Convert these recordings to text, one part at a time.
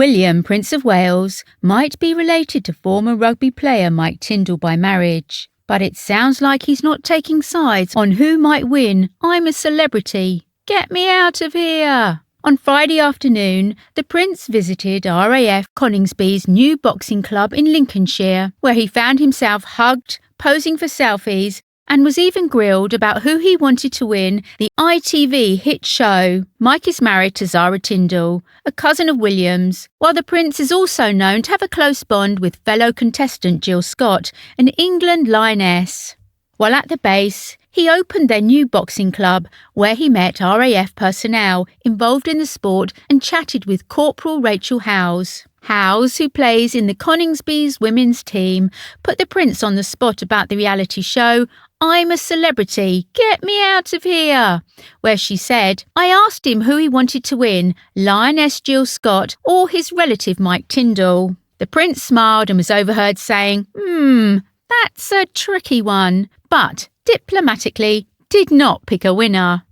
William, Prince of Wales, might be related to former rugby player Mike Tindall by marriage, but it sounds like he's not taking sides on who might win I'm a Celebrity. Get me out of here! On Friday afternoon, the Prince visited RAF Coningsby's new boxing club in Lincolnshire, where he found himself hugged, posing for selfies, and was even grilled about who he wanted to win the ITV hit show. Mike is married to Zara Tindall, a cousin of William's, while the Prince is also known to have a close bond with fellow contestant Jill Scott, an England Lioness. While at the base, he opened their new boxing club, where he met RAF personnel involved in the sport and chatted with Corporal Rachel Howes. Howes, who plays in the Coningsby's women's team, put the Prince on the spot about the reality show I'm a Celebrity, Get Me Out of Here, where she said, I asked him who he wanted to win, Lioness Jill Scott or his relative Mike Tindall. The Prince smiled and was overheard saying, that's a tricky one, but diplomatically did not pick a winner.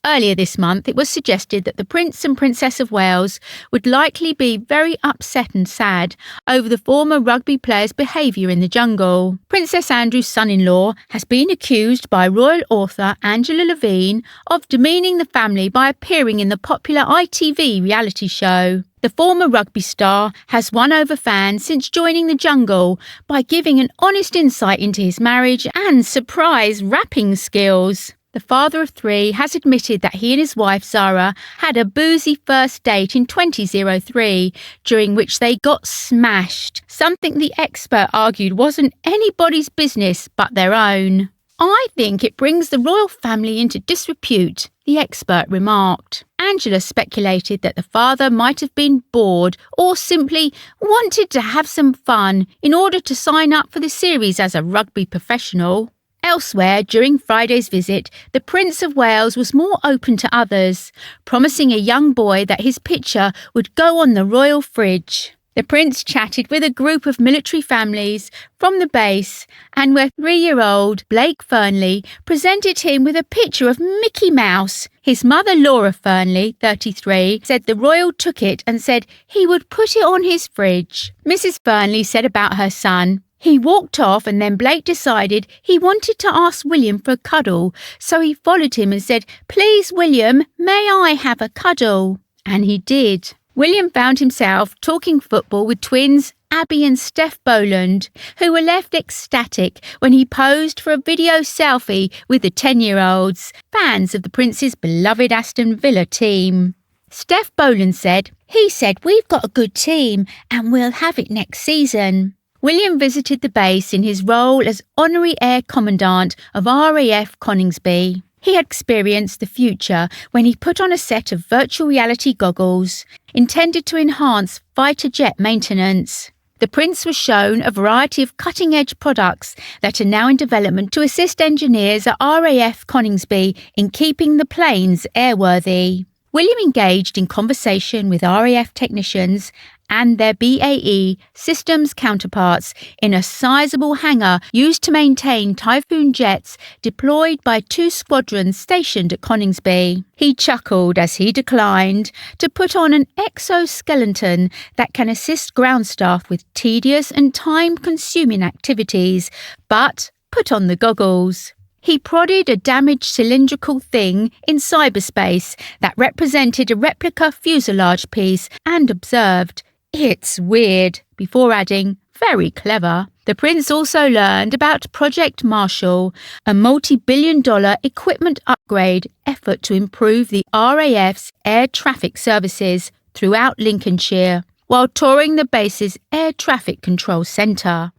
Earlier this month, it was suggested that the Prince and Princess of Wales would likely be very upset and sad over the former rugby player's behaviour in the jungle. Princess Andrew's son-in-law has been accused by royal author Angela Levine of demeaning the family by appearing in the popular ITV reality show. The former rugby star has won over fans since joining the jungle by giving an honest insight into his marriage and surprise rapping skills. The father of three has admitted that he and his wife Zara had a boozy first date in 2003, during which they got smashed, something the expert argued wasn't anybody's business but their own. I think it brings the royal family into disrepute, the expert remarked. Angela speculated that the father might have been bored or simply wanted to have some fun in order to sign up for the series as a rugby professional. Elsewhere, during Friday's visit, the Prince of Wales was more open to others, promising a young boy that his picture would go on the royal fridge. The Prince chatted with a group of military families from the base, and where 3-year-old Blake Fernley presented him with a picture of Mickey Mouse. His mother, Laura Fernley, 33, said the royal took it and said he would put it on his fridge. Mrs. Fernley said about her son, he walked off and then Blake decided he wanted to ask William for a cuddle, so he followed him and said, Please, William, may I have a cuddle? And he did. William found himself talking football with twins Abby and Steph Boland, who were left ecstatic when he posed for a video selfie with the 10-year-olds, fans of the Prince's beloved Aston Villa team. Steph Boland said, He said we've got a good team and we'll have it next season. William visited the base in his role as Honorary Air Commandant of RAF Coningsby. He had experienced the future when he put on a set of virtual reality goggles intended to enhance fighter jet maintenance. The Prince was shown a variety of cutting-edge products that are now in development to assist engineers at RAF Coningsby in keeping the planes airworthy. William engaged in conversation with RAF technicians and their BAE systems counterparts in a sizable hangar used to maintain Typhoon jets deployed by 2 squadrons stationed at Coningsby. He chuckled as he declined to put on an exoskeleton that can assist ground staff with tedious and time-consuming activities, but put on the goggles. He prodded a damaged cylindrical thing in cyberspace that represented a replica fuselage piece and observed, It's weird, before adding, very clever. The Prince also learned about Project Marshall, a multi-billion-dollar equipment upgrade effort to improve the RAF's air traffic services throughout Lincolnshire, while touring the base's air traffic control centre.